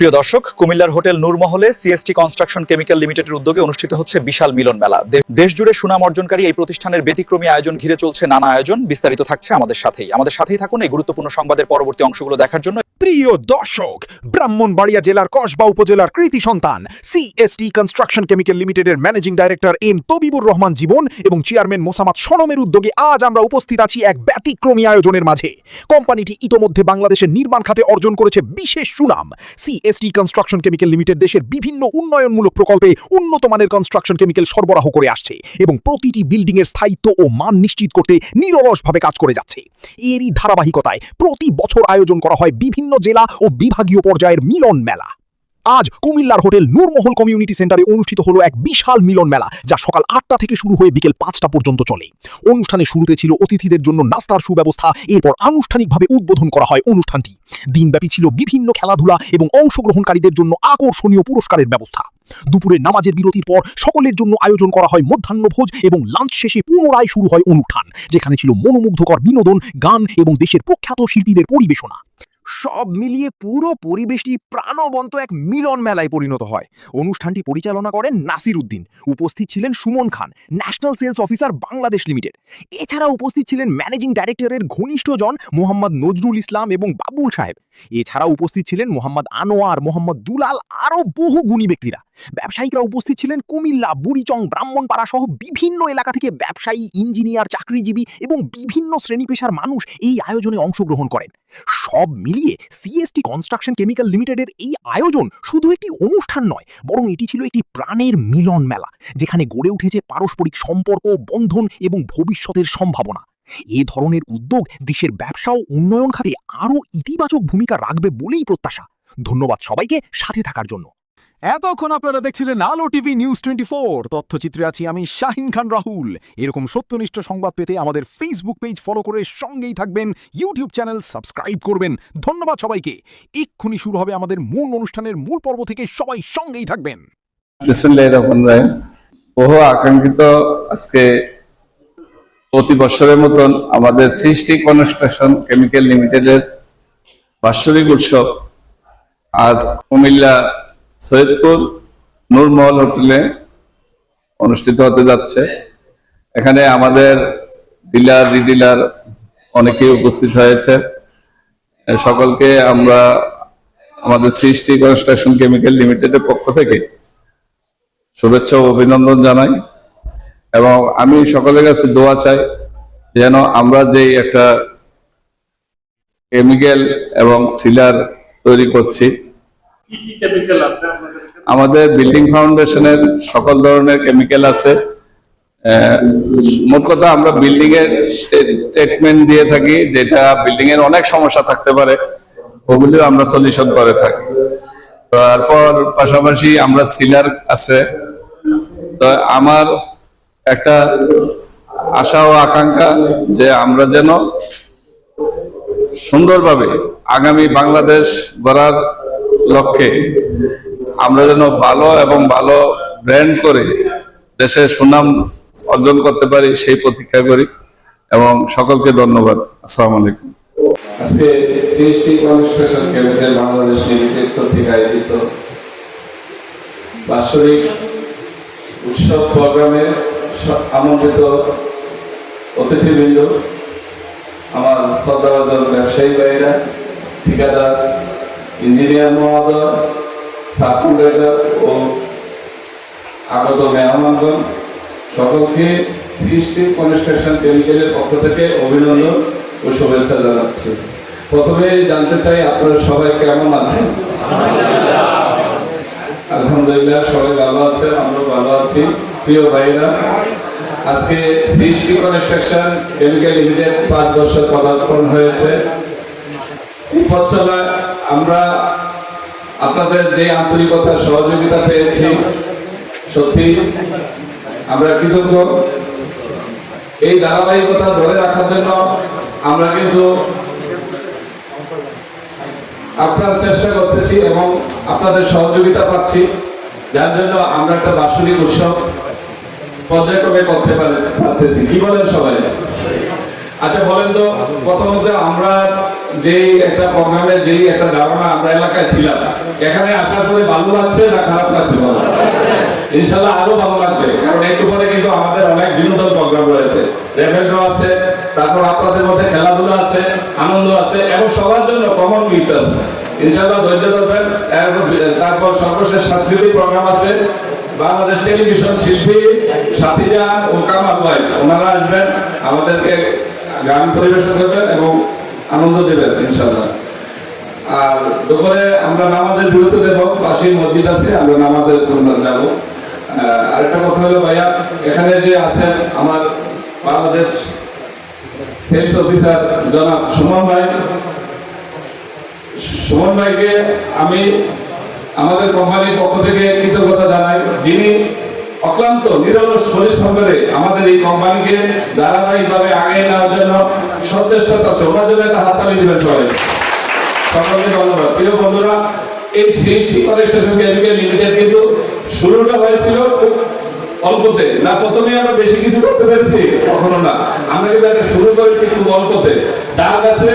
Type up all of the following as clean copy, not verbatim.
প্রিয় দর্শক, কুমিল্লার হোটেল নূরমহলে সিএসটি কনস্ট্রাকশন কেমিক্যাল লিমিটেডের উদ্যোগে অনুষ্ঠিত হচ্ছে বিশাল মিলন মেলা। দেশ জুড়ে সুনাম অর্জনকারী এই প্রতিষ্ঠানের ব্যতিক্রমী আয়োজন ঘিরে চলছে নানা আয়োজন। বিস্তারিত থাকছে আমাদের সাথেই থাকুন এই গুরুত্বপূর্ণ সংবাদের পরবর্তী অংশগুলো দেখার জন্য। প্রিয় দর্শক, ব্রাহ্মণবাড়িয়া জেলার কসবা উপজেলার কৃতি সন্তান সিএসটি কনস্ট্রাকশন কেমিক্যাল লিমিটেডের managing director M Tabibur Rahman Jibon এবং চেয়ারম্যান মোসাম্মদ সনমের উদ্যোগে আজ আমরা উপস্থিত আছি এক ব্যতিক্রমী আয়োজনের মাঝে। কোম্পানিটি ইতোমধ্যে বাংলাদেশের নির্মাণ খাতে অর্জন করেছে বিশেষ সুনাম। সিএসটি কনস্ট্রাকশন কেমিক্যাল লিমিটেড দেশের বিভিন্ন উন্নয়নমূলক প্রকল্পে উন্নত মানের কনস্ট্রাকশন কেমিক্যাল সরবরাহ করে আসছে এবং প্রতিটি বিল্ডিং এর স্থায়িত্ব ও মান নিশ্চিত করতে নিরলসভাবে কাজ করে যাচ্ছে। এরই ধারাবাহিকতায় প্রতি বছর আয়োজন করা হয় বিভিন্ন জেলা ও বিভাগীয় পর্যায়ের মিলন মেলা। আজ কুমিল্লার হোটেল নূরমহল কমিউনিটি সেন্টারে অনুষ্ঠিত হলো এক বিশাল মিলন মেলা, যা সকাল 8টা থেকে শুরু হয়ে বিকেল 5টা পর্যন্ত চলে। অনুষ্ঠানের শুরুতে ছিল অতিথিদের জন্য নাস্তার সুব্যবস্থা। এরপর আনুষ্ঠানিকভাবে উদ্বোধন করা হয় অনুষ্ঠানটি। দিনব্যাপী ছিল বিভিন্ন খেলাধুলা এবং অংশগ্রহণকারীদের জন্য আকর্ষণীয় পুরস্কারের ব্যবস্থা। দুপুরে নামাজের বিরতির পর সকলের জন্য আয়োজন করা হয় মধ্যাহ্নভোজ এবং লাঞ্চ শেষে পুনরায় শুরু হয় অনুষ্ঠান, যেখানে ছিল মনোমুগ্ধকর বিনোদন, গান এবং দেশের প্রখ্যাত শিল্পীদের পরিবেশনা। সব মিলিয়ে পুরো পরিবেশটি প্রাণবন্ত এক মিলন মেলায় পরিণত হয়। অনুষ্ঠানটি পরিচালনা করেন নাসির উদ্দিন। উপস্থিত ছিলেন Sumon Khan, national sales officer Bangladesh limited. এছাড়া উপস্থিত ছিলেন ম্যানেজিং ডাইরেক্টরের ঘনিষ্ঠজন মোহাম্মদ নজরুল ইসলাম এবং বাবুল সাহেব। এছাড়া উপস্থিত ছিলেন মোহাম্মদ আনোয়ার, মোহাম্মদ দুলাল, আরও বহু গুণী ব্যক্তিরা। ব্যবসায়িকরা উপস্থিত ছিলেন কুমিল্লা, বুড়িচং, ব্রাহ্মণপাড়া সহ বিভিন্ন এলাকা থেকে ব্যবসায়ী, ইঞ্জিনিয়ার, চাকরিজীবী এবং বিভিন্ন শ্রেণী পেশার মানুষ এই আয়োজনে অংশগ্রহণ করেন। সব মিলিয়ে সিএসটি কনস্ট্রাকশন কেমিক্যাল লিমিটেডের এই আয়োজন শুধু একটি অনুষ্ঠান নয়, বরং এটি ছিল একটি প্রাণের মিলন মেলা, যেখানে গড়ে উঠেছে পারস্পরিক সম্পর্ক, বন্ধন এবং ভবিষ্যতের সম্ভাবনা। এ ধরনের উদ্যোগ দেশের ব্যবসা ও উন্নয়ন খাতে আরও ইতিবাচক ভূমিকা রাখবে বলেই প্রত্যাশা। ধন্যবাদ সবাইকে সাথে থাকার জন্য। এতক্ষণ আপনারা দেখছিলেন আলো টিভি নিউজ 24। তথ্যচিত্রে আছি আমি শাহিন খান রাহুল। এরকম সত্যনিষ্ঠ সংবাদ পেতে আমাদের ফেসবুক পেজ ফলো করে সঙ্গেই থাকবেন, ইউটিউব চ্যানেল সাবস্ক্রাইব করবেন। ধন্যবাদ সবাইকে। এক্ষুনি শুরু হবে আমাদের মূল অনুষ্ঠানের মূল পর্ব থেকে, সবাই সঙ্গেই থাকবেন। বহু আকাঙ্ক্ষিত আজকে প্রতি বছরের মতন আমাদের সিএসটি কনস্ট্রাকশন কেমিক্যাল লিমিটেডের বাৎসরিক উৎসব আজ কুমিল্লা সৈয়দপুর নূরমহল হোটেলে অনুষ্ঠিত হতে যাচ্ছে। এখানে আমাদের ডিলার, রিডিলার অনেকেই উপস্থিত হয়েছে। সকলকে আমরা আমাদের সিএসটি কনস্ট্রাকশন কেমিক্যাল লিমিটেডের পক্ষ থেকে শুভেচ্ছা ও অভিনন্দন জানাই এবং আমি সকলের কাছে দোয়া চাই যেন আমরা যে একটা কেমিক্যাল এবং সিলার তৈরি করছি, আমাদের বিল্ডিং ফাউন্ডেশনের সকল ধরনের কেমিক্যাল আছে। মোট কথা আমরা বিল্ডিং এর ট্রিটমেন্ট দিয়ে থাকি, যেটা বিল্ডিং এর অনেক সমস্যা থাকতে পারে, ওগুলিও আমরা সলিউশন করে থাকি। তারপর পাশাপাশি আমরা সিলার আছে। তো আমার একটা আশা ও আকাঙ্ক্ষা যে আমরা যেন সুন্দরভাবে আগামী বাংলাদেশ গড়ার লক্ষ্যে আমরা যেন ভালো এবং ভালো ব্র্যান্ড করে দেশের সুনাম অর্জন করতে পারি, সেই প্রতীক্ষা করি এবং সকলকে ধন্যবাদ। আসসালামু আলাইকুম। আজকে CST construction chemical Bangladesh limited কর্তৃক আয়োজিত বাৎসরিক উৎসব প্রোগ্রামে আমন্ত্রিত অতিথিবৃন্দ, আমার শ্রদ্ধাভাজন ব্যবসায়ী ভাইয়েরা, ঠিকাদার, ইঞ্জিনিয়ার মহোদয়, সাবকন্ট্রাক্টর ও আগত মেহমানগণ, সকলকে সিএসটি কনস্ট্রাকশন কেমিক্যালের পক্ষ থেকে অভিনন্দন ও শুভেচ্ছা জানাচ্ছি। প্রথমে জানতে চাই আপনারা সবাই কেমন আছেন? আলহামদুলিল্লাহ সবাই ভালো আছেন, আমরা ভালো আছি। প্রিয় ভাইয়েরা, আজকে সিএসটি কনস্ট্রাকশন কেমিক্যাল লিমিটেড 5 বছর পদার্পণ হয়েছে। এই বছরে আমরা আপনাদের যে আন্তরিকতা, সহযোগিতা পেয়েছি, সত্যি আমরা কৃতজ্ঞ। এই ধারাবাহিকতা ধরে রাখার জন্য আমরা কিন্তু আপনার চেষ্টা করতেছি এবং আপনাদের সহযোগিতা পাচ্ছি, যার জন্য আমরা একটা বাৎসরিক উৎসব পর্যায়ক্রমে করতে পারতেছি। কি বলেন সবাই? আচ্ছা বলেন তো, প্রথমত আমরা যেই একটা প্রোগ্রামে যেই একটা ধারণা আমরা এলাকায় ছিলাম, এখানে আসার পরে ভালো লাগছে না খারাপ লাগছে? বলো। ইনশাল্লাহ আরো ভালো লাগবে, কারণ একটু পরে কিন্তু আমাদের অনেক বিনোদন প্রোগ্রাম রয়েছে, রেভেল ড্র আছে, তারপর আপনাদের মধ্যে খেলাধুলা আছে, আনন্দ আছে, এবং সবার জন্য কমন গিফট আছে। ইনশাল্লাহ ধৈর্য ধরবেন। তারপর সর্বশেষ সাংস্কৃতিক প্রোগ্রাম আছে, বাংলাদেশ টেলিভিশন শিল্পী সাথীজান ও কামাল ভাই, ওনারা আসবেন, আমাদেরকে গান পরিবেশন করবেন এবং আনন্দ দেবেন ইনশাল্লাহ। আর দুপুরে আমরা নামাজের বিরতি দেব, পাশেই মসজিদ আছে, আমরা নামাজের জন্য যাব। আরেকটা কথা হলো ভাইয়া, এখানে যে আছেন আমার বাংলাদেশ সেলস অফিসার জনাব সুমন ভাই, সুমন ভাইকে আমি আমাদের কোম্পানির পক্ষ থেকে কৃতজ্ঞতা জানাই, যিনি অক্লান্ত নিরলস পরিশ্রম করে আমাদের এই কোম্পানিকে ধারাবাহিকভাবে আগে নেওয়ার জন্য সচেষ্ট আছে। ওনার জন্য একটা হাততালি দিবেন সবাই। সকলকে ধন্যবাদ। প্রিয় বন্ধুরা, এই সিএসটি কনস্ট্রাকশন কেমিক্যাল লিমিটেড কিন্তু শুরুটা হয়েছিল খুব অল্পতে, না প্রথমে আমরা বেশি কিছু করতে পেরেছি কখনো না, আমরা কিন্তু একটা শুরু করেছি খুব অল্পতে। যার কাছে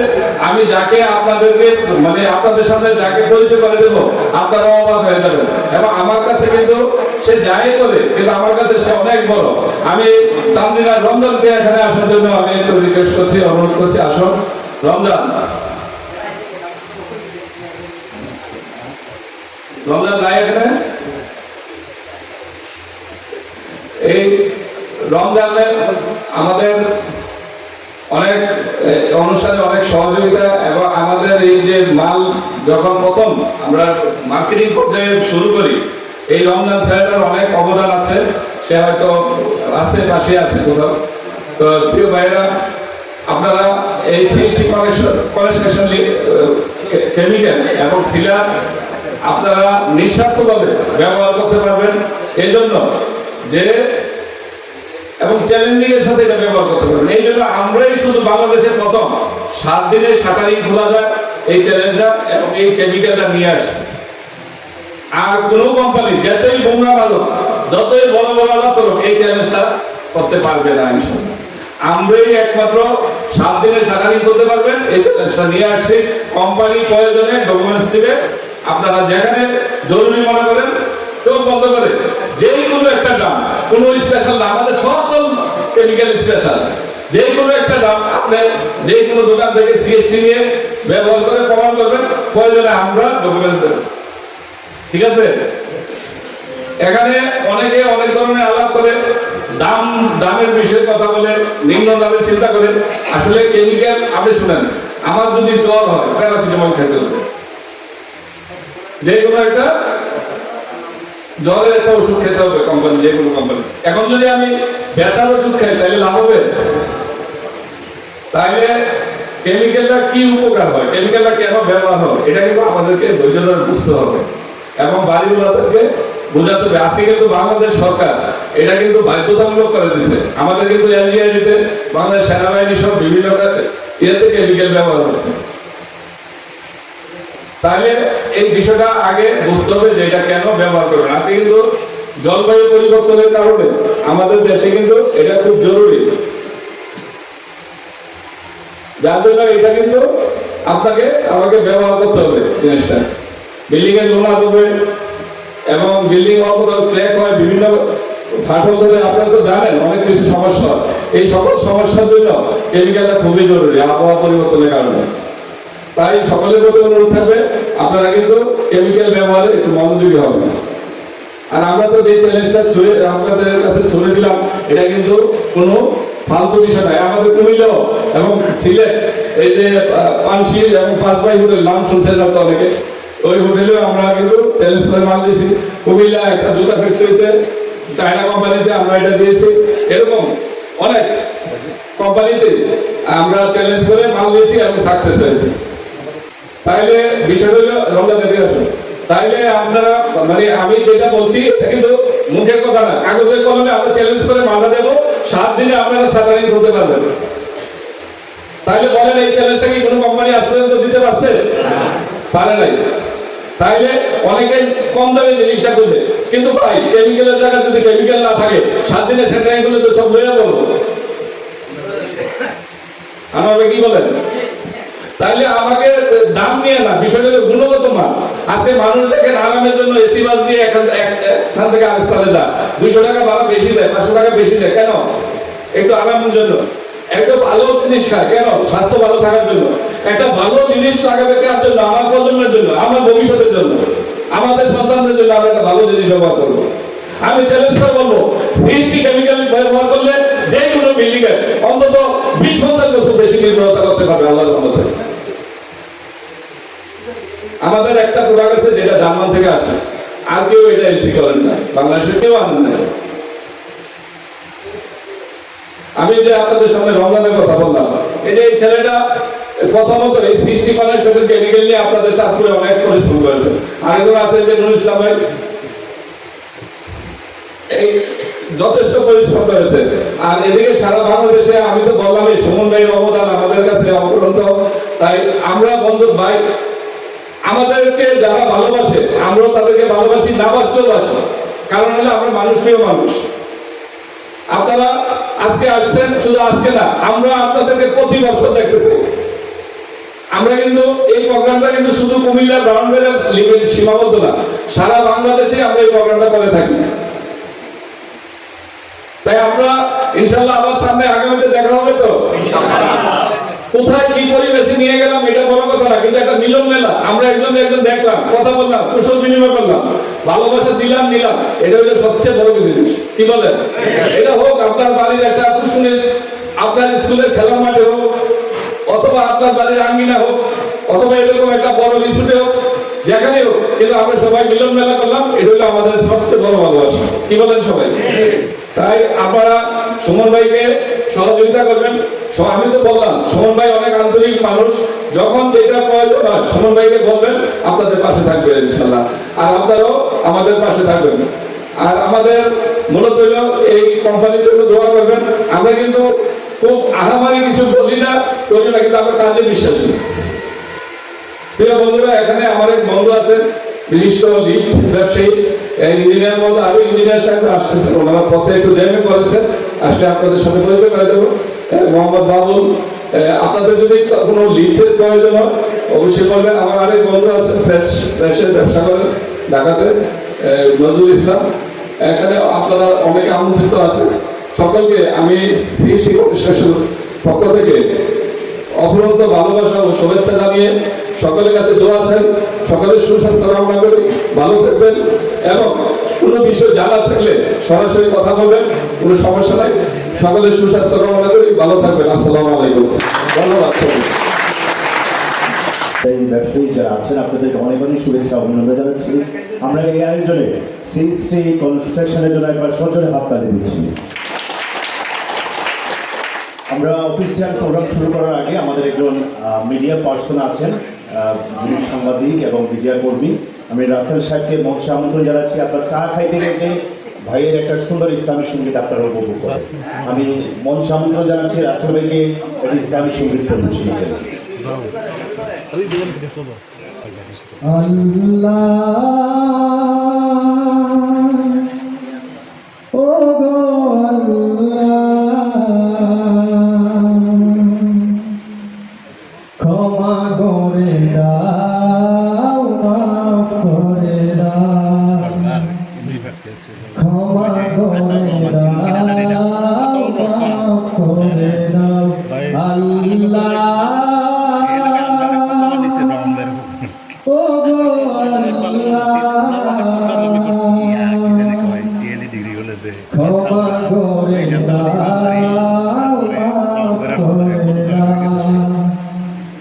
আমি যাকে আপনাদেরকে মানে আপনাদের সামনে যাকে পরিচয় করে দেবো, আপনারা অবাক হয়ে যাবেন। এবং আমার কাছে কিন্তু সে যাই করে, কিন্তু আমার কাছে সে অনেক বড়। আমি চান্দিনা রমজানকে এখানে আসার জন্য আমি একটু রিকোয়েস্ট করছি, অনুরোধ করছি, আসুন রমজান। রমজান নাই এখানে? এই রমজানের আমাদের অনেক অনুষ্ঠানে অনেক সহযোগিতা, এবং আমাদের এই যে মাল যখন প্রথম আমরা মার্কেটিং পর্যায়ে শুরু করি, এই রমজান ছেলেটার অনেক অবদান আছে। সে হয়তো আছে, পাশে আছে কোথাও। তো প্রিয় ভাইরা, আপনারা এই সিএসটি কনস্ট্রাকশন কেমিক্যাল এবং সিলার আপনারা নিঃস্বার্থভাবে ব্যবহার করতে পারবেন, এই জন্য যে এবং চ্যালেঞ্জিং এর সাথে এটা ব্যবহার করতে পারবেন। এই জন্য আমরাই শুধু বাংলাদেশের প্রথম 7 দিনে শাটারিং খোলা যায় এই চ্যালেঞ্জটা এবং এই কেমিক্যালটা নিয়ে আসছে। আর কোন কোম্পানি যতই বোমরা ভালো, যতই বড় বড় আলাপ করুক, এই চ্যালেঞ্জটা করতে পারবে না ইনশাআল্লাহ। আমরাই একমাত্র 7 দিনে শাটারিং করতে পারবেন, এই চ্যালেঞ্জটা নিয়ে আসছি। কোম্পানি প্রয়োজনে ডকুমেন্টস দিবে, আপনারা যেখানে জরুরি মনে করেন চোখ বন্ধ করে যে কোনো একটা দাম, কোনো স্পেশাল দাম, আমাদের সকল কেমিক্যাল স্পেশাল, যে কোনো একটা দাম আপনি যে কোনো দোকান থেকে সিএসটি নিয়ে ব্যবহার করে প্রমাণ করবেন, প্রয়োজনে আমরা ডকুমেন্টস দেব। ঠিক আছে? এখানে অনেকে অনেক ধরনের আলাপ করে, দামের বিষয়ে কথা বলে, নিম্ন দামের চিন্তা করে। আসলে কেমিক্যাল আপনি শুনেন, আমার যদি জ্বর হয় প্যারাসিটামল খেতে হবে, যে কোনো একটা জ্বরের একটা ওষুধ খেতে হবে কোম্পানি, যে কোনো কোম্পানি। এখন যদি আমি ব্যথার ওষুধ খাই তাহলে লাভ হবে? তাহলে কেমিক্যালটা কি উপকার হয়, কেমিক্যালটা কেন ব্যবহার হয়, এটা কিন্তু আমাদেরকে ধৈর্য ধরে বুঝতে হবে এবং বাড়িগুলোদেরকে বোঝাতে হবে। আজকে কিন্তু বাংলাদেশ সরকার এটা কিন্তু বাধ্যতামূলক করে দিচ্ছে। আমাদের কিন্তু এনজিআইডিতে বাংলাদেশ সেনাবাহিনী সব বিভিন্ন ইয়েতে কেমিক্যাল ব্যবহার হচ্ছে। তাহলে এই বিষয়টা আগে বুঝতে হবে যে এটা কেন ব্যবহার করবেন। আজকে কিন্তু জলবায়ু পরিবর্তনের কারণে আমাদের দেশে কিন্তু এটা খুব জরুরি, যার জন্য এটা কিন্তু আমাকে ব্যবহার করতে হবে জিনিসটা। বিল্ডিং এর লোনা দেবে এবং বিল্ডিং ক্র্যাক হয়, বিভিন্ন ফাটল ধরে, আপনারা তো জানেন অনেক কিছু সমস্যা। এই সকল সমস্যার জন্য কেমিক্যালটা খুবই জরুরি আবহাওয়া পরিবর্তনের কারণে। তাই সকলের প্রতি অনুরোধ থাকবে, আপনারা কিন্তু কেমিক্যাল ব্যবহারে একটু মনোযোগী হবেন। আর আমরা তো যে চ্যালেঞ্জটা আপনাদের কাছে ছড়ে দিলাম, এটা কিন্তু কোনো ফালতু বিষয় নয়। আমাদের কুমিল্লা এবং সিলেট এই যে পানশিল এবং পাঁচবাই হোটেল নাম শুনছেন না তো অনেকে, ওই হোটেলেও আমরা কিন্তু চ্যালেঞ্জ করে মাল দিয়েছি। কুমিল্লা একটা জুতা ফ্যাক্টরিতে, চায়না কোম্পানিতে আমরা এটা দিয়েছি। এরকম অনেক কোম্পানিতে আমরা চ্যালেঞ্জ করে মাল দিয়েছি এবং সাকসেস হয়েছি। তাইলে বিষয় হলো রমজান এদিকে আসুন। তাইলে আপনারা মানে আমি যেটা বলছি কিন্তু মুখের কথা না, কাগজের কলমে আমরা চ্যালেঞ্জ করে মালা দেবো, 7 দিনে আপনারা শাটারিং করতে পারবেন। তাইলে বলেন এই চ্যালেঞ্জটা কি কোনো কোম্পানি আসলে তো দিতে পারছে? পারে নাই। তাইলে অনেকে কম দামে জিনিসটা খুঁজে, কিন্তু ভাই কেমিক্যালের জায়গায় যদি কেমিক্যাল না থাকে, 7 দিনে শাটারিং করলে তো সব হয়ে যাবো। আমাকে কি বলেন? তাহলে আমাকে দাম নিয়ে না, বিষয়টা হলো গুণগত মান। আজকে মানুষ দেখেন আরামের জন্য এসি বাস দিয়ে এক স্থান থেকে আরেক স্থানে যায়, 200 টাকা ভাড়া বেশি দেয়, 500 টাকা বেশি দেয়, কেন? একটু আরামের জন্য। একটা ভালো জিনিস খায় কেন? স্বাস্থ্য ভালো থাকার জন্য। একটা ভালো জিনিস লাগাবে কার জন্য? আমার প্রজন্মের জন্য, আমার ভবিষ্যতের জন্য, আমাদের সন্তানদের জন্য আমরা একটা ভালো জিনিস ব্যবহার করবো। আমি চ্যালেঞ্জ করে বলবো, সিএসটি কেমিক্যাল ব্যবহার করলে যে কোনো বিল্ডিং এর অন্তত 20-50 বছর বেশি নির্ভরতা করতে পারবে আল্লাহর রহমতে। আমাদের একটা প্রোডাক্ট আছে যেটা জার্মান থেকে আসে, আর কেউ এটা এলসি করেন না, বাংলাদেশে কেউ আনেন না। আমি যে আপনাদের সামনে রমজানের কথা বললাম, এই যে এই ছেলেটা প্রথমত এই সৃষ্টি করার সাথে কেমিক্যাল নিয়ে আপনাদের চাঁদপুরে অনেক পরিশ্রম করেছে। আরেকজন আছে যে নুরুল ইসলাম ভাই, এই যথেষ্ট পরিশ্রম করেছে। আর এদিকে সারা বাংলাদেশে আমি তো বললাম এই সুমন ভাইয়ের অবদান আমাদের কাছে অপরন্ত। তাই আমরা বন্ধু ভাই, আমাদেরকে যারা ভালোবাসে আমরাও তাদেরকে ভালোবাসি, না বাসলেও বাসি, কারণ হলো আমরা মানুষ প্রিয় মানুষ। আপনারা আজকে আসছেন, শুধু আজকে না, আমরা আপনাদেরকে প্রতি বছর দেখতেছি। আমরা কিন্তু এই প্রোগ্রামটা কিন্তু শুধু কুমিল্লা ব্রাউনবেল লিমিট সীমাবদ্ধ না, সারা বাংলাদেশে আমরা এই প্রোগ্রামটা করে থাকি। তাই আমরা ইনশাআল্লাহ আবার সামনে আগামীতে দেখা হবে তো কোথায় কি পরিবেশে নিয়ে গেলাম এটা বড় কথা না, কিন্তু একটা মিলন মেলা আমরা একজন দেখলাম, কথা বললাম, কুশল বিনিময় করলাম, ভালোবাসা দিলাম নিলাম, এটা হলো সবচেয়ে বড় জিনিস। কি বলেন? এটা হোক আপনার বাড়ির একটা আকর্ষণের, আপনার স্কুলের খেলার মাঠে হোক, অথবা আপনার বাড়ির আঙ্গিনা হোক, অথবা এরকম একটা বড় রিসোর্টে হোক, যেখানে হোক, কিন্তু আমরা সবাই মিলন মেলা করলাম, এটা হলো আমাদের সবচেয়ে বড় ভালোবাসা। কি বলেন সবাই? তাই আপনারা সুমন ভাইকে সহযোগিতা করবেন। আমি তো বললাম সুমন ভাই অনেক আন্তরিক মানুষ, যখন যেটা প্রয়োজন হয় সুমন ভাইকে বলবেন, আপনাদের পাশে থাকবে ইনশাআল্লাহ। আর আপনারাও আমাদের পাশে থাকবেন। আর আমাদের মূলত হলো এই কোম্পানির জন্য দোয়া করবেন। আমরা কিন্তু খুব আহামারি কিছু বলি না, করি না, কিন্তু আমরা কাজে বিশ্বাসী। প্রিয় বন্ধুরা, এখানে আমার এক বন্ধু আছেন, বিশিষ্ট লিড ব্যবসায়ী, ইঞ্জিনিয়ার বন্ধু, আরো ইঞ্জিনিয়ার সাহেব আসতেছেন, ওনারা পথে একটু জ্যামে করেছেন, আসলে আপনাদের সাথে পরিচয় করে দেবো। মোহাম্মদ বাবুল, আপনাদের যদি কোনো লিডের প্রয়োজন হয় অবশ্যই বলবেন। আমার আরেক বন্ধু আছে ফ্রেশের ব্যবসা করেন ঢাকাতে, নজরুল ইসলাম, এখানে আপনারা অনেকে আমন্ত্রিত আছে। সকলকে আমি সিএসটি প্রতিষ্ঠানের পক্ষ থেকে অফুরন্ত ভালোবাসা ও শুভেচ্ছা জানিয়ে সকলের কাছে দোয়া চাই, সকলের সুস্বাস্থ্য কামনা করি, ভালো থাকবেন এবং কোনো বিষয় জানা থাকলে সরাসরি কথা বলবেন, কোনো সমস্যা নাই। সকলের সুস্বাস্থ্য কামনা করি, ভালো থাকবেন। আসসালামু আলাইকুম, ধন্যবাদ। এই ব্যবসায়ী যারা আছেন আপনাদেরকে অনেক অনেক শুভেচ্ছা অভিনন্দন জানাচ্ছি। আমরা এই আয়োজনে সিএসটি কনস্ট্রাকশনের জন্য একবার সজোরে হাততালি দিচ্ছি। আমরা অফিসিয়াল প্রোগ্রাম শুরু করার আগে আমাদের একজন মিডিয়া পার্সন আছেন, যিনি সাংবাদিক এবং মিডিয়া কর্মী। আমি রাসেল সাহেবকে মঞ্চে আমন্ত্রণ জানাচ্ছি। আপনার চা খাইতে গেলে ভাইয়ের একটা সুন্দর ইসলামী সঙ্গীত আপনারা উপভোগ করেন। আমি মঞ্চে আমন্ত্রণ জানাচ্ছি রাসেল ভাইকে একটি ইসলামী সঙ্গীত পরিবেশন করেন। ক্ষমা করে দাও, মাফ করে দাও, ক্ষমা করে দাও, মাফ করে দাও আল্লাহ। ও গো আল্লাহ,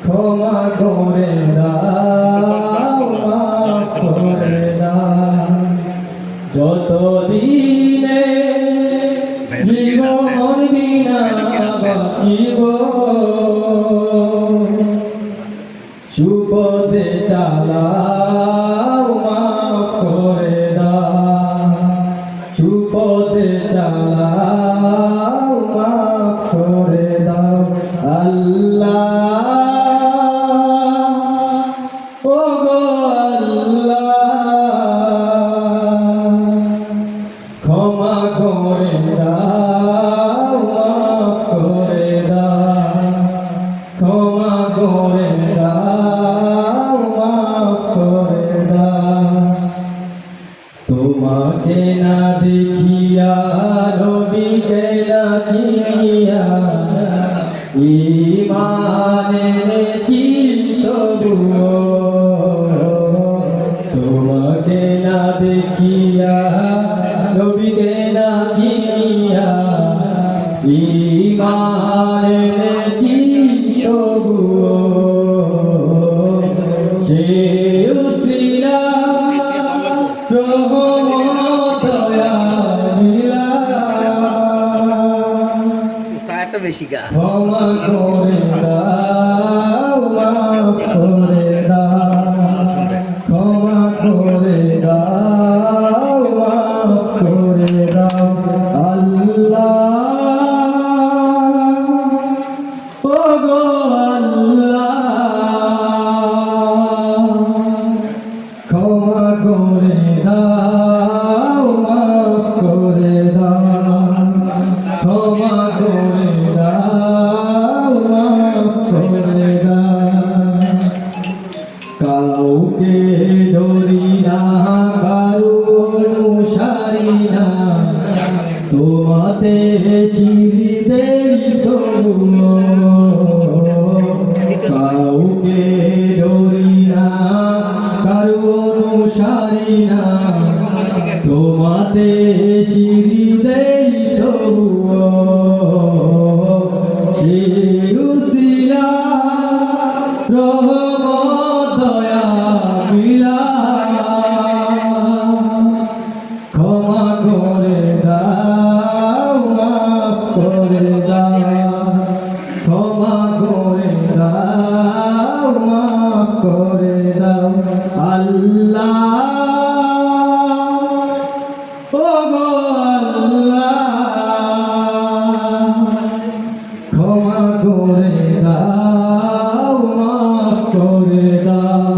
ক্ষমা করে দাও, মাফ করে দাও, ক্ষমা করে দাও, মাফ করে দাও। যতদিনে জীবন বিনা বাঁচিব, সুপথে চালাও, মাফ করে দাও, সুপথে চালাও, মাফ করে দাও আল্লাহ। ও গো আল্লাহ, তোমাকে না দেখিয়া নবীকে না চিনিয়া ইমানে তবুও তোমাকে না দেখিয়া নবীকে না চিনিয়া ইমানে তবুও সে উসিলা একটা বেশি গা ক্ষমা করে দাও মাফ করে দাও ক্ষমা করে দাও মাফ করে দাও আল্লাহ ও গো আল্লাহ ক্ষমা করে দাও মাফ করে দাও ক্ষমা করে দাও মাফ করে দাও কাউকে ডরি না কারো অনুসারী না তোমাতে শিরিতে তবুও কাউকে ডরি না কারো অনুসারী না তোমাতে শিরিতে তবুও শিরুসিলা রহমত দয়া মিলা ক্ষমা করে দাও মাফ করে দাও ক্ষমা করে দাও মাফ করে দাও আল্লাহ ও গো আল্লাহ ক্ষমা করে দাও মাফ করে দাও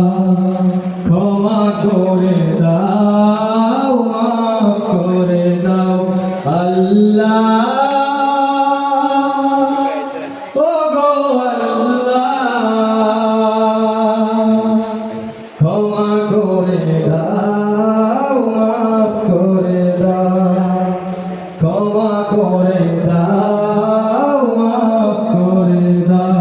ক্ষমা করে দাও মাফ করে দাও আল্লাহ ও গো আল্লাহ ক্ষমা করে দাও মাফ করে দাও ক্ষমা করে দাও মাফ করে দাও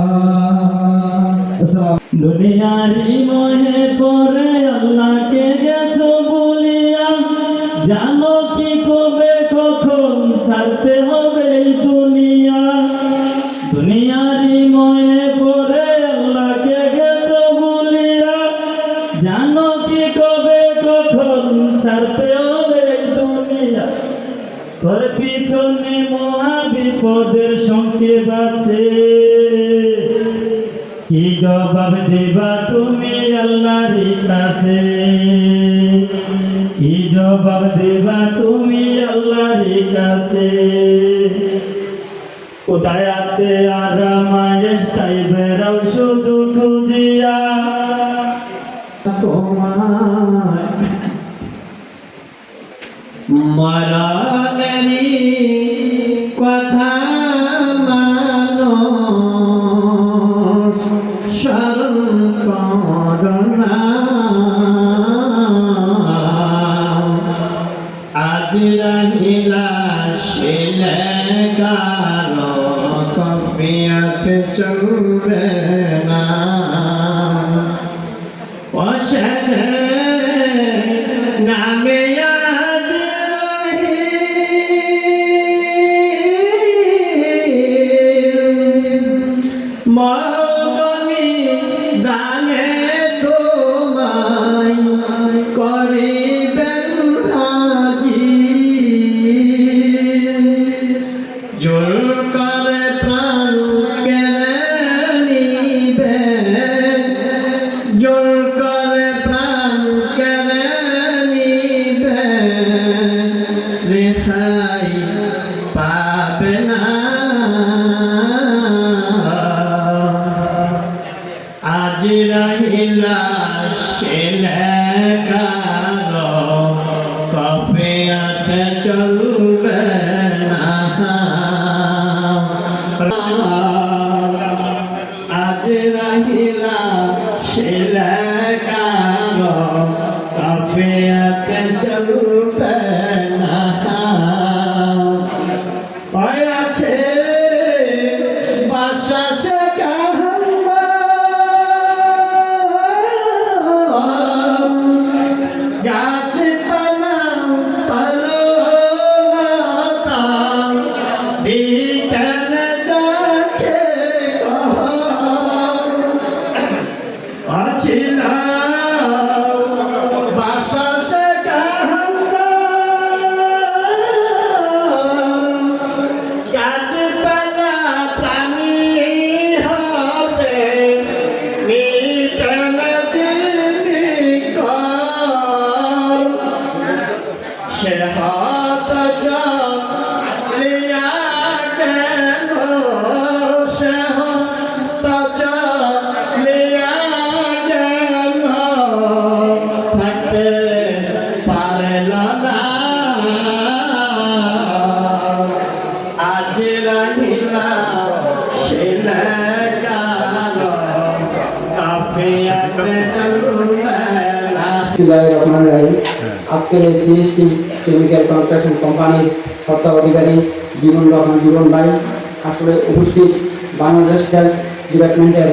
দুনিয়ারি মহে পরে আল্লাহকে গেছো বলিয়া জানো কি কবে কখন ছাড়তে হবে এই দুনিয়া দুনিয়ারি মহে পরে আল্লাহকে গেছো বলিয়া জানো কি কবে কখন ছাড়তে হবে এই দুনিয়া তোর পিছনে মহা বিপদের সংকেত আছে কি জবাব দিবা তুমি আল্লাহর কাছে কি জবাব দিবা তুমি আল্লাহর কাছে কোথায় আছে আরামায়েশ তাই বেরাও শুধু খুঁজিয়া তোমার মরণেরই কথা মানো স্মরণ করোনা আজ রহিলা শিলে গালো কপিয়াতে চলবে না অসাধে নামে আজ রহি মগনি দানে তোমায় করিবেন রাজি জোর করে প্রাণ কেড়ে নিবে জোর করে প্রাণ কেড়ে নিবে রেখাই পাবে না আজ রহিলা শিলে গালো কপিয়াতে চলবে না আজ রহিলা শিলে গালো কপিয়াতে চলবে লাশের হাত চালিয়া গেল সে হাত চালিয়া গেল থাকতে পারল না আজ রহিলা শিলে গেল কাফিয়াতে চলবে না। আজকের এই সিএসটি কেমিক্যাল কনস্ট্রাকশন কোম্পানির স্বত্বাধিকারী জীবন ভাই আসলে উপস্থিত, বাংলাদেশ সেলস ডিপার্টমেন্টের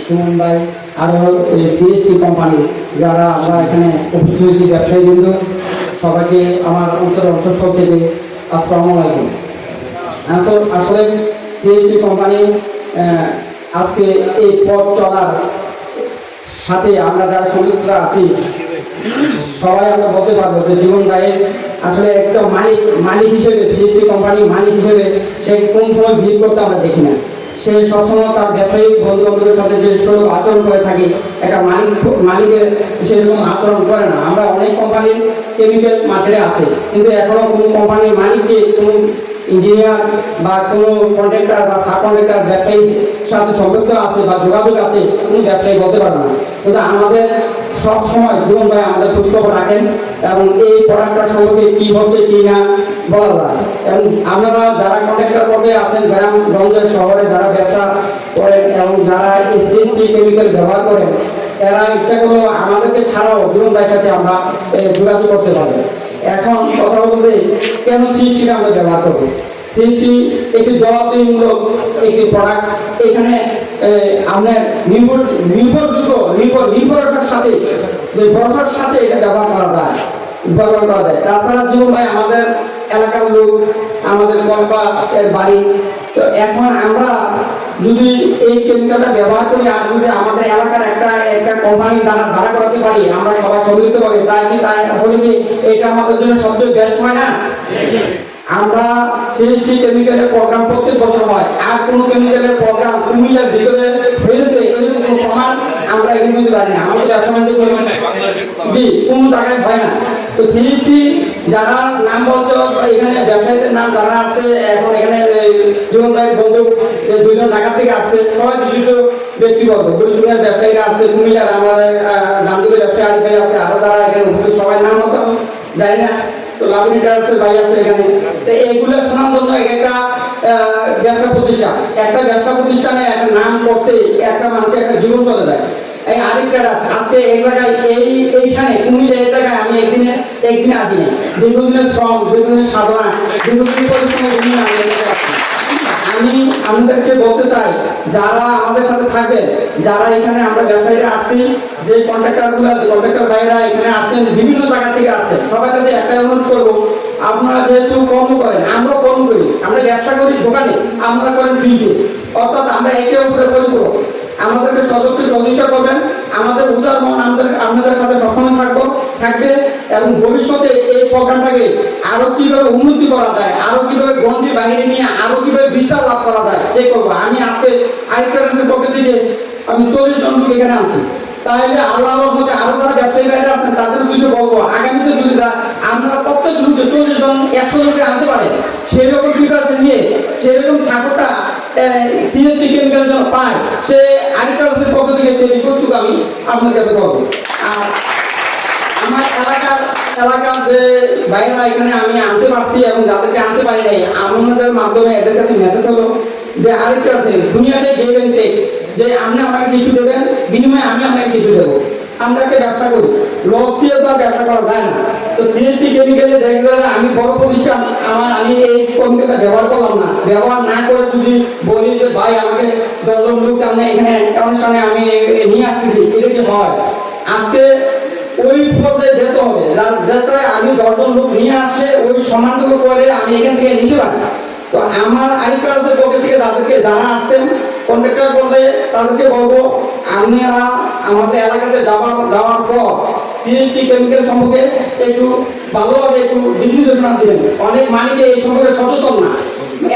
সুমন ভাই, আরও সিএসটি কোম্পানি যারা আমরা এখানে উপস্থিত হয়েছি, ব্যবসায়ীবৃন্দ, সবাইকে আমার অন্তঃস্থল থেকে আসসালামু আলাইকুম। আসলে সিএসটি কোম্পানি আজকে এই পথ চলার সাথে আমরা যারা সংযুক্ত আছি সবাই আমরা বলতে পারবো যে জীবন ভাইয়ের আসলে একটা মালিক হিসেবে, সিএসটি কোম্পানির মালিক হিসেবে সে কোন সময় ভিড় করতে আমরা দেখি না। সে সবসময় তার ব্যবসায়িক বন্ধু বান্ধবের সাথে যে সুলভ আচরণ করে থাকে, একটা মালিকের সেরকম আচরণ করে না। আমরা অনেক কোম্পানির কেমিক্যাল মার্কেটে আছে, কিন্তু এখনো কোনো কোম্পানির মালিককে কোনো ইঞ্জিনিয়ার বা কোনো কন্ট্রাক্টর বা সাব কন্ট্রাক্টর ব্যবসায়ীর সাথে সম্পর্ক আছে বা যোগাযোগ আছে কোনো ব্যবসায়ী বলতে পারবে না। কিন্তু আমাদের সব সময় জীবন ভাই আমাদের খোঁজখবর রাখেন এবং এই প্রোডাক্টটার সম্পর্কে কী হচ্ছে কি না বলা যায়। এবং আপনারা যারা কন্ট্রাক্টর পর্যায়ে আছেন, গ্রামগঞ্জের শহরে যারা ব্যবসা করেন এবং যারা এই সিএসটি কেমিক্যাল ব্যবহার করেন, এরা ইচ্ছা করলেও আমাদেরকে ছাড়াও জীবন ভাইয়ের সাথে আমরা যোগাযোগ করতে পারবো। এখন কথা বলতে কেন সিএসটিকে আমরা ব্যবহার করবো? সিএসটি একটি জবাবদিহিমূলক একটি প্রোডাক্ট। এখানে আপনার নির্ভরতার সাথে যে ভরসার সাথে এটা ব্যবহার করা যায়। তাছাড়া জীবন ভাই আমাদের এলাকার লোক, আমাদের কল্পা এর বাড়ি। তো এখন আমরা যদি এই কেমিক্যালটা ব্যবহার করি আর যদি আমাদের এলাকার একটা কোম্পানি দাঁড়া করাতে পারি, আমরা সবাই সম্মিলিত হবে, তাই বলি কি এটা আমাদের জন্য সবচেয়ে বেস্ট হয় না? আমরা সিএসটি কেমিক্যালের প্রোগ্রাম প্রত্যেক বছর হয়, আর কোন কেমিক্যালের প্রোগ্রাম কুমিল্লার ভিতরে হয়েছে এরকম কোনো প্রমাণ আমরা এখানে কিন্তু জানি না। আমাদের ব্যবসা জি কোনো জায়গায় হয় না। তো সিএসটি যারা নাম বলছো এখানে ব্যবসায়ীদের নাম যারা আসছে, এখন এখানে জীবন ভাই বন্ধু দুইজন ঢাকা থেকে আসছে, সবাই বিশিষ্ট ব্যক্তিবর্গ, দুইজনের ব্যবসায়ীরা আসছে, কুমিল্লার আমাদের গান্ধীর ব্যবসায়ী ভাই আছে, আরো যারা এখানে উপস্থিত সবাই নাম মতো জানি না। তো লাভলি ট্রাভেলসের ভাই আছে এখানে। তো এইগুলো শোনার জন্য একটা ব্যবসা প্রতিষ্ঠান, একটা ব্যবসা প্রতিষ্ঠানে একটা নাম করতে একটা মানুষের একটা জীবন চলে যায়। এই আরেকটা আজকে এই জায়গায় এইখানে কুমিল্লা এই জায়গায় আমি একদিনে আসি না, দীর্ঘদিনের শ্রম, দীর্ঘদিনের সাধনা, দীর্ঘদিনের পরিশ্রমের জন্য আমি এখানে আসি। আমি আমাদেরকে বলতে চাই, যারা আমাদের সাথে থাকবেন, যারা এখানে আমরা ব্যবসায়ীরা আসছি, যে কন্ট্রাক্টর ভাইরা এখানে আসছেন, বিভিন্ন জায়গা থেকে আসছেন, সবার কাছে একটাই অনুরোধ করবো, আপনারা যেহেতু কর্ম করেন, আমরাও কর্ম করি, আমরা ব্যবসা করি দোকানে, আমরা করেন ফ্রিতে, অর্থাৎ আমরা একে অপরের পরিপূরক। আমাদেরকে সহযোগিতা করবেন, আমাদের উদার মন আপনাদের সাথে সবসময় থাকবে এবং ভবিষ্যতে এই প্রোগ্রামটাকে আরো কিভাবে উন্নতি করা যায়, আরো কিভাবে গন্ডি বাহিরে নিয়ে আরো কিভাবে বিস্তার লাভ করা যায় সেই করবো। আমি আজকে আইক্রান্সের পক্ষ থেকে আমি 40 জন লোক এখানে আনছি, তাহলে আল্লাহর রহমতে আরো যারা ব্যবসায়ী বাইরে আছেন তাদের বিষয়ে বলবো, আগামীতে যদি আপনারা প্রত্যেক লোকে 40 জন 100 লোকে আনতে পারেন, সেই রকম প্রিপারেশন নিয়ে সেরকম সাপোর্টটা সিএসটি কেমিক্যালের জন্য পায়, সে আইক্রান্সের পক্ষ থেকে সেই রিকোয়েস্টটুকু আমি আপনার কাছে করবো। আর আমার এলাকার যে বাইরেরা এখানে আমি আনতে পারছি এবং যাদেরকে আনতে পারি নাই, আপনাদের মাধ্যমে এদের কাছে মেসেজ হলো যে আরেকটা আছে, দুনিয়াতে গেবেন যে আপনি আমাকে কিছু দেবেন, বিনিময়ে আমি আপনাকে কিছু দেবো। আমরা একটা ব্যবসা করি, লস দিয়ে তো ব্যবসা করা যায় না। তো সিএসটি কেমিক্যালে দেখলে আমি বড় প্রতিষ্ঠান, আমি এই কেমিক্যালটা ব্যবহার করলাম না, ব্যবহার না করে যদি বলি যে ভাই আমাকে 10 জন লোক আপনি এখানে অনুষ্ঠানে আমি নিয়ে আসতেছি, এটা কি হয়? আজকে ওই পর্যায়ে যেতে হবে, যাতে আমি 10 জন লোক নিয়ে আসছে ওই সমানটুকু করে আমি এখান থেকে নিতে পারি। তো আমার আইক্রান্সের পক্ষ থেকে যারা আসছেন কন্ট্রাক্টর পর্যায়ে তাদেরকে বলবো, আপনারা আমাদের এলাকাতে যাওয়ার পর সিএসটি কেমিক্যাল সম্পর্কে একটু ভালোভাবে একটু নির্দেশনা দিবেন। অনেক মালিকে এই সম্পর্কে সচেতন না,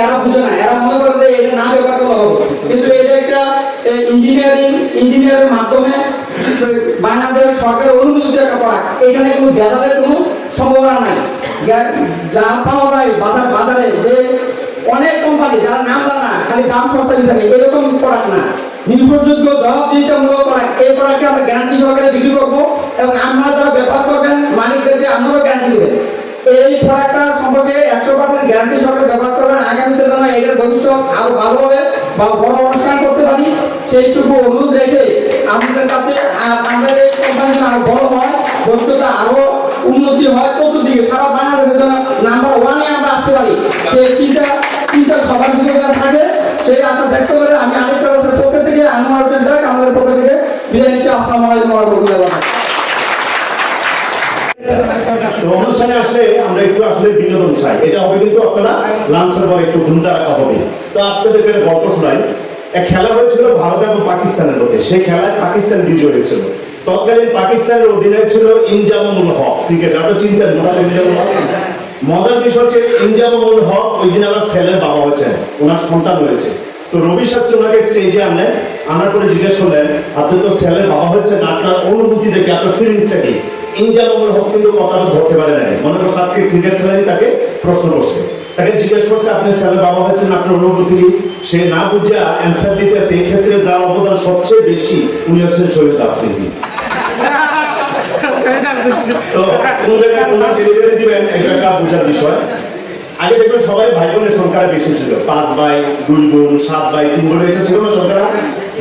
এরা বুঝে না, এরা মনে করে যে এটা না ব্যবহার করা হবে, কিন্তু এটা একটা ইঞ্জিনিয়ারের মাধ্যমে বাংলাদেশ সরকার অনুমোদিত একটা প্রোডাক্ট, এখানে কোনো ভেজালের কোনো সম্ভাবনা নাই। যা পাওয়া যায় বাজারে যে অনেক কোম্পানি যারা নাম জানা খালি দাম সস্তা দিচ্ছে এরকম প্রোডাক্ট না, নির্ভরযোগ্য জবাবদিহিতামূলক প্রোডাক্ট। এই প্রোডাক্টকে আমরা গ্যারান্টি সহকারে বিক্রি করবো এবং আপনারা যারা ব্যবহার করবেন মালিকদেরকে আমরাও গ্যারান্টি দেবেন। এই প্রোডাক্টটা সম্পর্কে 100% গ্যারান্টি সহকারে ব্যবহার করবেন। আগামীতে যেন এটার ভবিষ্যৎ আরো ভালো হবে বা বড় অনুষ্ঠান করতে পারি সেইটুকু অনুরোধ রেখে আমাদের কাছে আমাদের এই কোম্পানি আরো বড় হয়, ভবিষ্যতে আরো উন্নতি হয়, চতুর্দিকে সারা বাংলাদেশের জন্য নাম্বার 1-এ আমরা আসতে পারি সেই চিন্তা সবার ভিতরে থাকে। সেই আশা ব্যক্ত করে আমি আরেকটা পক্ষ থেকে আনোয়ার হোসেন ভাই আমাদের পক্ষ থেকে বিদায় নিচ্ছি। আসসালামু আলাইকুম ওয়া রাহমাতুল্লাহি ওয়া বারাকাতুহু। তো অনুষ্ঠানে আসলে আমরা একটু আসলে বিনোদন চাই, এটা হবে কিন্তু আপনারা লাঞ্চের পরে একটু ঘুমটা রাখা হবে। তো আপনাদেরকে একটা গল্প শোনাই। এক খেলা হয়েছিল ভারত এবং পাকিস্তানের মধ্যে, সেই খেলায় পাকিস্তান বিজয় হয়েছিল। তৎকালীন পাকিস্তানের অধিনায়ক ছিল ইনজামুল হক, ক্রিকেটার, আপনারা চিনতেন ইনজামুল হক। মজার বিষয় হচ্ছে ইনজামুল হক ওই দিন আমার ছেলের বাবা হয়েছেন, ওনার সন্তান হয়েছে। তো রবি শাস্ত্রী ওনাকে স্টেজে আনলেন, আনার পরে জিজ্ঞেস করলেন আপনি তো ছেলের বাবা হয়েছেন, আপনার অনুভূতি দেখে আপনার ফিলিংসটা কি? ইনজামুল হক কিন্তু কথাটা ধরতে পারে নাই। মনে করছে আজকে ক্রিকেট খেলারই তাকে প্রশ্ন করছে, তাকে জিজ্ঞেস করছে আপনি ছেলের বাবা হয়েছেন, আপনার অনুভূতি? সে না বুঝা অ্যান্সার দিতেছে। এই ক্ষেত্রে যার অবদান সবচেয়ে বেশি উনি হচ্ছেন শহীদ আফ্রিদি। তো কোন জায়গায় ওনার ডেলিভারি দিবেন এটা একটা বোঝার বিষয়। আগে দেখবেন সবাই ভাই বোনের সংখ্যাটা বেশি ছিল, 5 ভাই 2 বোন 7 ভাই 3 বোন, এটা ছিল না সংখ্যাটা।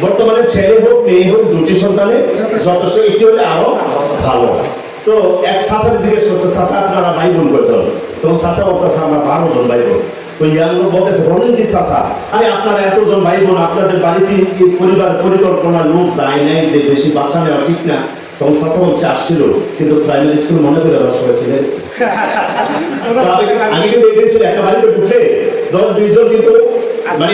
বর্তমানে ছেলে হোক মেয়ে হোক দুটি সন্তানে যথেষ্ট, একটু হলে আরো ভালো। তো এক চাচার জিজ্ঞেস করছে চাচা আপনারা ভাই বোন কয়জন? তখন চাচা বলতেছে আমরা 12 জন ভাই বোন। তো ইয়ার লোক বলতেছে বলেন কি চাচা, আরে আপনারা এতজন ভাই বোন আপনাদের বাড়িতে পরিবার পরিকল্পনা লোক যায় নাই যে বেশি বাচ্চা নেওয়া ঠিক না? তখন চাচা বলছে আসছিল কিন্তু প্রাইমারি স্কুল মনে করে রস হয়েছিল। আগে কিন্তু এটাই ছিল একটা বাড়িতে ঢুকলে 10-20 জন কিন্তু মানে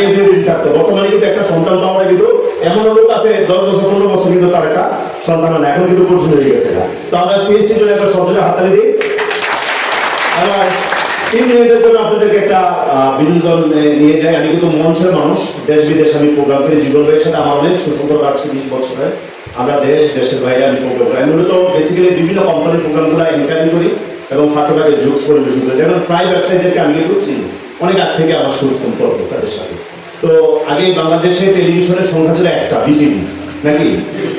থাকতো। বর্তমানে কিন্তু একটা সন্তান পাওয়া কিন্তু এমন লোক আছে 10 বছর 15 বছর কিন্তু তার একটা সন্তান হয় না, এখন কিন্তু কঠিন হয়ে গেছে। তো আমরা সিএসসি জন্য একটা সরকারের হাততালি দিই। আবার 3 মিনিটের জন্য আপনাদেরকে একটা বিনোদন নিয়ে যাই। আমি কিন্তু মঞ্চের মানুষ, দেশ বিদেশ আমি প্রোগ্রাম করি, জীবন ভাইয়ের সাথে আমার অনেক সুসম্পর্ক আছে 20 বছরের। আমরা দেশের বাইরে আমি প্রোগ্রাম করি। আমি মূলত বেসিক্যালি বিভিন্ন কোম্পানির প্রোগ্রামগুলো এনকারি করি এবং ফাঁকে ফাঁকে জোকস পরিবেশন করি। যেমন প্রায় ব্যবসায়ীদেরকে আমি কিন্তু চিনি, অনেক আগ থেকে আমার সুসম্পর্ক তাদের সাথে। তো আগে বাংলাদেশে টেলিভিশনের সংখ্যা ছিল একটা, বিটিভি নাকি?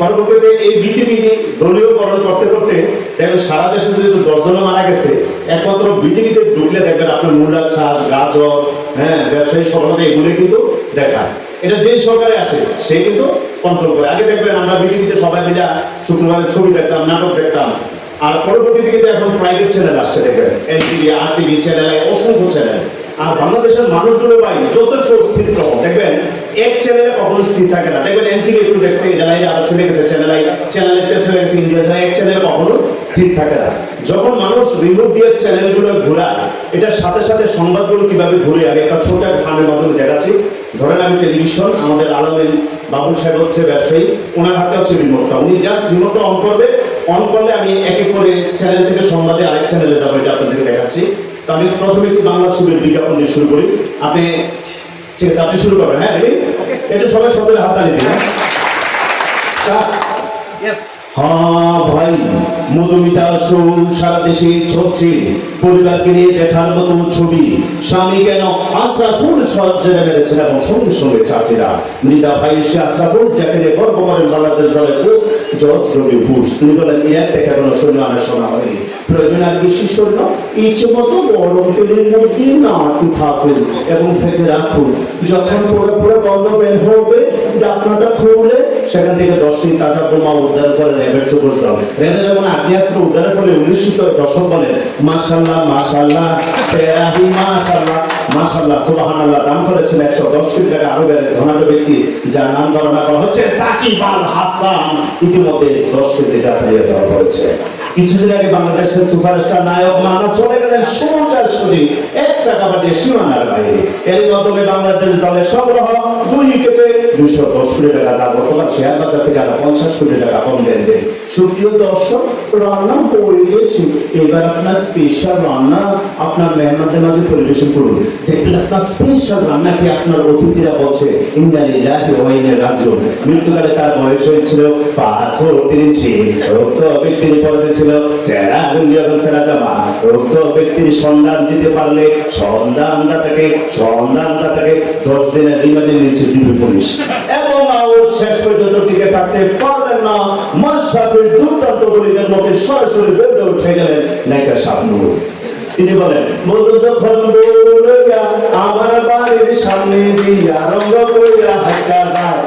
পরবর্তীতে এই বিটিভি দলীয়করণ করতে করতে দেখবেন সারা দেশে যেহেতু 10 জন মারা গেছে, একমাত্র বিটিভিতে ঢুকলে দেখবেন আপনার মূলা চাষ, গাজর, ব্যবসায়ী সফলতা এগুলো কিন্তু দেখায়। এটা যে সরকারে আসে সে কিন্তু কন্ট্রোল করে। আগে দেখবেন আমরা বিটিভিতে সবাই মিলে শুক্রবারে ছবি দেখতাম, নাটক দেখতাম। আর পরবর্তীতে কিন্তু এখন প্রাইভেট চ্যানেল আসছে, দেখবেন এনটিভি, আরটিভি চ্যানেল, অসংখ্য চ্যানেল। আর বাংলাদেশের মানুষগুলো ভাই যথেষ্ট স্থির দেখবেন, এক চ্যানেলে কখনো স্থির থাকে না। দেখবেন এনটিভি একটু দেখছে, চ্যানেলে আরো চলে গেছে, চ্যানেলে চলে গেছে ইন্ডিয়া, এক চ্যানেলে কখনো স্থির থাকে না। যখন মানুষ রিমোট দিয়ে চ্যানেলগুলো ঘোরায়, এটার সাথে সাথে সংবাদগুলো কিভাবে ঘুরে, আমি একটা ছোট ফান্ডের মাধ্যমে দেখাচ্ছি। ধরেন আমি টেলিভিশন, আমাদের আলামিন বাবুল সাহেব হচ্ছে ব্যবসায়ী, ওনার হাতে হচ্ছে রিমোটটা, উনি জাস্ট রিমোটটা অন করবে। অন করলে আমি এক এক করে চ্যানেল থেকে সংবাদে আরেক চ্যানেলে যাবো, এটা আপনাদেরকে দেখাচ্ছি। তো আমি প্রথমে একটু বাংলা ছবির বিজ্ঞাপন দিয়ে শুরু করি। আপনি ঠিক আছে, আপনি শুরু করবেন। হ্যাঁ, এটা সবাই সবাই হাততালি দিন। হ্যাঁ ভাই, মধুমিতা শো সারা দেশে চলছে, পরিবারকে নিয়ে দেখার মতো ছবি। স্বামী কেন আশরাফুল সজ্জায় মেরেছেন এবং সঙ্গে সঙ্গে চাকরিরা মৃদা ভাই এসে আশরাফুল যাকে নিয়ে গর্ব করেন বাংলাদেশ দলের কোচ জস রবি বুশ। তিনি বলেন এর থেকে কোনো সৈন্য আনার শোনা হয়নি, প্রয়োজন আর বেশি সৈন্য ইচ্ছে মতো গরম তেলের মধ্যে নাড়তে থাকুন এবং ভেবে রাখুন। যখন পুরো পুরো গন্ধ বের হবে, ডাকনাটা খুলে সেখান থেকে 10টি কাঁচা বোমা উদ্ধার করে র্যাবের 24 দল। র্যাবে যেমন আগ্নেয়াস্ত্র উদ্ধারের ফলে 1910 বলেন মাশাআল্লাহ মাশাআল্লাহ সেরাহি মাশাআল্লাহ মাশাআল্লাহ সুবহানাল্লাহ। দান করেছেন 110 কোটি টাকা আরবের ধনাঢ্য ব্যক্তি, যার নাম ধারণা করা হচ্ছে সাকিব আল হাসান। ইতিমধ্যে 10 কেজি টাকা নিয়ে যাওয়া করেছে। কিছুদিন আগে বাংলাদেশের সুপারস্টার নায়ক মানা চলে গেলেন 16 এক্সট্রা কাবাডি সীমানার বাইরে। এর মাধ্যমে বাংলাদেশ দলের সংগ্রহ 2 উইকেটে 210 কোটি টাকা, যা বর্তমান শেয়ার বাজার থেকে 50 কোটি টাকা কম লেনদেন। সুপ্রিয় দর্শক, রান্না হয়ে গেছে, এবার আপনার স্পেশাল রান্না আপনার মেহমানদের মাঝে পরিবেশন করুন। দেখবেন আপনার স্পেশাল রান্নাকে আপনার অতিথিরা বলছে ইন্না লিল্লাহি ওয়া ইন্না ইলাইহি রাজিউন। মৃত্যুকালে তার বয়স হয়েছিল 5 ইঞ্চি, রক্ত বৃদ্ধির পর ছিল সেরা লুঙ্গি এবং সেরা জামা। উক্ত ব্যক্তির সন্ধান দিতে পারলে সন্ধানদাতাকে 10 দিনের রিমান্ডে নিচ্ছে দিবে পুলিশ। এবং মাহমুদ শেষ পর্যন্ত টিকে থাকতে পারলেন না। মাশরাফির দুর্দান্ত বোলিংয়ের মুখে সরাসরি বেড়ে উঠে গেলেন নায়িকা শাবনূর। তিনি বলেন, বন্ধু যখন বলইয়া আমার বাড়ির সামনে দিয়া রঙ্গ কইরা হাইকা যায়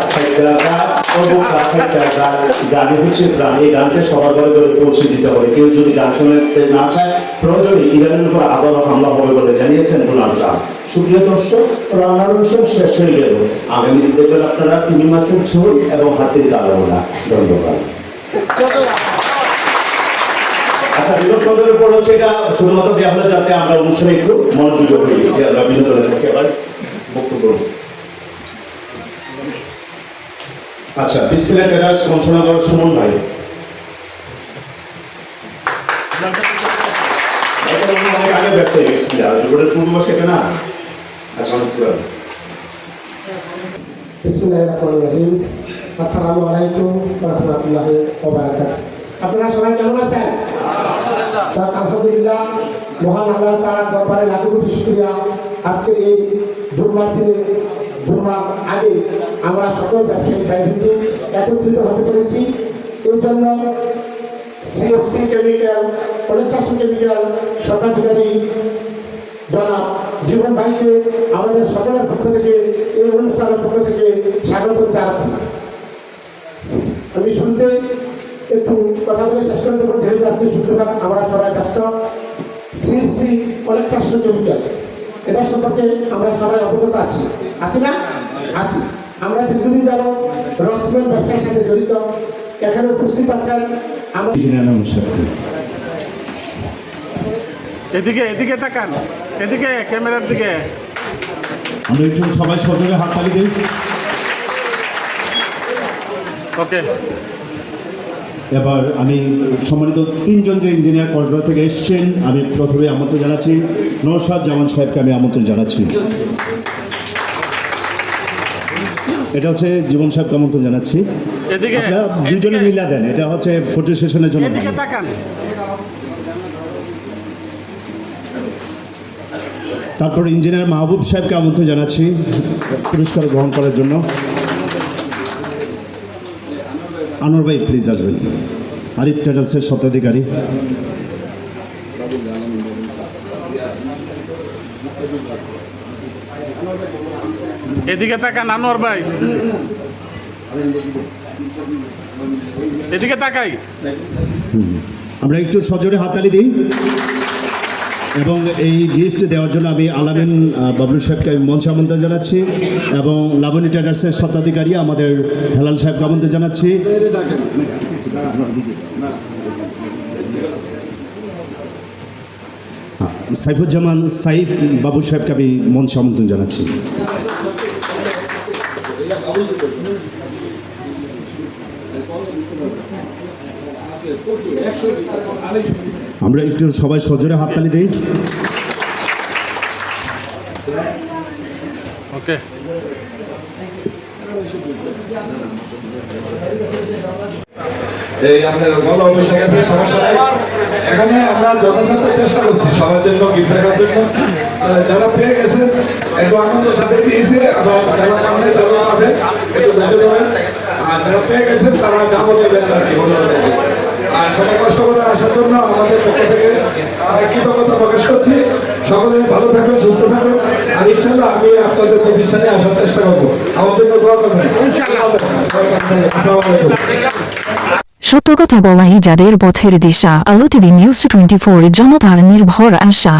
ও বুকা হাইকা যায়। গানে হচ্ছে প্রাণ। এই গানকে সবার ঘরে ঘরে পৌঁছে দিতে হবে। কেউ যদি গান শুনতে না চায়, প্রয়োজনে ইরানের উপর আবারও হামলা হবে বলে জানিয়েছেন ডোনাল্ড ট্রাম্প। সুপ্রিয় দর্শক, রান্নার উৎসব শেষ হয়ে গেল। আগামী দেখবেন আপনারা 3 মাসের ঝোল এবং হাতের কালোনা। ধন্যবাদ। আচ্ছা, বিনোদনের পর হচ্ছে এটা শুধুমাত্র দেওয়া হলে যাতে আমরা অনুষ্ঠানে একটু মনোযোগ হই, যে আমরা বিনোদনের একেবারে বক্তব্য। আচ্ছা, বিসমিল্লাহ ট্রেডার্স কংসনগর সুমন ভাই। অনেক আগে ব্যর্থ হয়ে গেছিল, জীবনের পূর্ববর্ষ এটা না। আচ্ছা, অনেক পুরানো। বিসমিল্লাহির রহমানির রহিম। আসসালামু আলাইকুম ওয়া রাহমাতুল্লাহি ওয়া বারাকাতুহু। আপনারা সবাই কেমন আছেন? আলহামদুলিল্লাহ, মহান আল্লাহ তাআলার দরবারে লাখো কোটি শুকরিয়া। আজকের এই জুম্মার দিনে, জুম্মার আগে আমরা সকল ব্যবসায়ী ভাইবৃন্দ একত্রিত হতে পেরেছি। এই জন্য সিএসটি কেমিক্যাল, পলিটাস কেমিক্যাল স্বত্বাধিকারী জনাব জীবন ভাইকে আমাদের সকলের পক্ষ থেকে, এই অনুষ্ঠানের পক্ষ থেকে স্বাগত জানাচ্ছি। আমি শুনতে একটু কথা বলে শেষ করে দেবো, যেহেতু আজকে শুক্রবার আমরা সবাই ব্যস্ত। সিএসটি পলিটাস কেমিক্যাল, এটা সম্পর্কে আমরা সবাই অবগত আছি না? আছি। আমরা দীর্ঘদিন যাবত রসমের ব্যবসার সাথে জড়িত। এখানে উপস্থিত আছেন আমরা। এদিকে তাকান, এদিকে ক্যামেরার দিকে। আমরা একটু সবাই সজোরে হাততালি দিই। ওকে, এবার আমি সম্মানিত 3 জন যে ইঞ্জিনিয়ার কক্সবাজার থেকে এসেছেন, আমি প্রথমে আমন্ত্রণ জানাচ্ছি নওশাদ জামান সাহেবকে। আমি আমন্ত্রণ জানাচ্ছি। এটা হচ্ছে জীবন সাহেবকে আমন্ত্রণ জানাচ্ছি। এদিকে আপনারা দুজনে মিলা দেন, এটা হচ্ছে ফটো সেশনের জন্য। এদিকে তাকান। তারপর ইঞ্জিনিয়ার মাহবুব সাহেবকে আমন্ত্রণ জানাচ্ছি পুরস্কার গ্রহণ করার জন্য। আনোয়ার ভাই প্লিজ আসবেন, আরিফ ট্রেডার্সের স্বত্বাধিকারী। এদিকে তাকান আনোয়ার ভাই, এদিকে তাকাই। আমরা একটু সজোরে হাততালি দিই। এবং এই গিফট দেওয়ার জন্য আমি আলামিন বাবলু সাহেবকে আমি মঞ্চে আমন্ত্রণ জানাচ্ছি, এবং লাবণী ট্রেডার্সের স্বত্বাধিকারী আমাদের হেলাল সাহেবকে আমন্ত্রণ জানাচ্ছি। সাইফুজ্জামান সাইফ বাবু সাহেবকে আমি মঞ্চে আমন্ত্রণ জানাচ্ছি। আমরা একটু সবাই সজোরে হাততালি দিই। ওকে, এই আপনার বলা অবশ্যই গেছে, সমস্যা নাই। এখানে আমরা যথাসাধ্য চেষ্টা করছি সবার জন্য গিফট রাখার জন্য। যারা পেয়ে গেছে একটু আনন্দের সাথে দিয়েছে, আবার যারা পাবে তারা পাবে, একটু ধৈর্য ধরেন। আর যারা পেয়ে গেছেন তারা ডাবল নেবেন আর কি। আর সবাই কষ্ট করে আসার জন্য আমাদের পক্ষ থেকে কৃতজ্ঞতা প্রকাশ করছি। সকলে ভালো থাকবেন, সুস্থ থাকবেন। আর ইনশাল্লাহ আমি আপনাদের প্রতিষ্ঠানে আসার চেষ্টা করবো। আমার জন্য দোয়া করবেন। আসসালামু আলাইকুম। সত্য কথা বলাই যাদের পথের দিশা। আলো টিভি নিউজ 24 জনতার নির্ভর আশা।